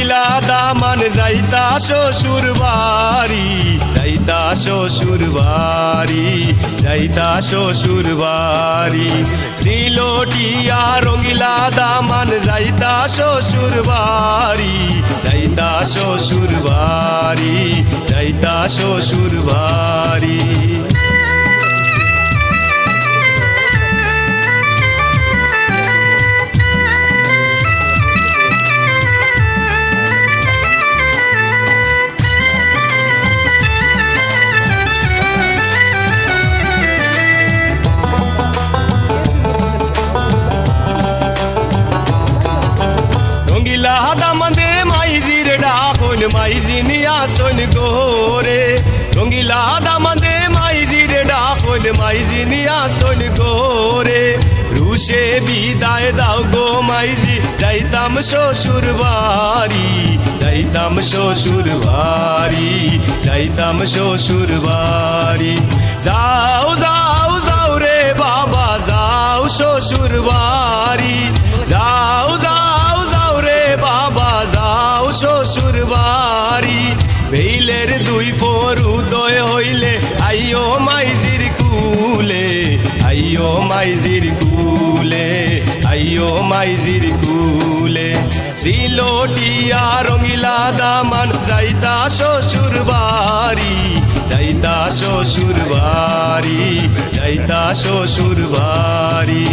রঙিলা দামান যাইতা শ্বশুর বাড়ি, যাইতা শ্বশুর বাড়ি, যাইতা শ্বশুর বাড়ি। সিলোটিয়া রঙিলা দামান যাইতা শ্বশুর বাড়ি, যাইতা শ্বশুর বাড়ি, যাইতা শ্বশুর বাড়ি। রঙিলা দামাদে মাইজির ডাকন মাইজি নিয়া শোন গোরে, রঙিলা দামাদে মাইজির ডাকন মাইজি নিয়া শোন গোরে। রুশে বিদায় দাও গো মাইজি যাইতাম শ্বশুর বাড়ি, যাইতাম শ্বশুর বাড়ি, যাইতাম শ্বশুর বাড়ি। যাও যাও যাও রে বাবা যাও শ্বশুর বাড়ি, যাও যাও যাও রে বাবা যাও শ্বশুর বাড়ি। বেইলের দুই ফোর উদয় হইলে আইও মাইজির কুলে, আইও মাইজির কুলে, আইও মাইজির কুলে। সিলোটিয়া রঙিলা দামান যাইতা শ্বশুর বাড়ি, যাইতা শ্বশুর বাড়ি, যাইতা শ্বশুর বাড়ি।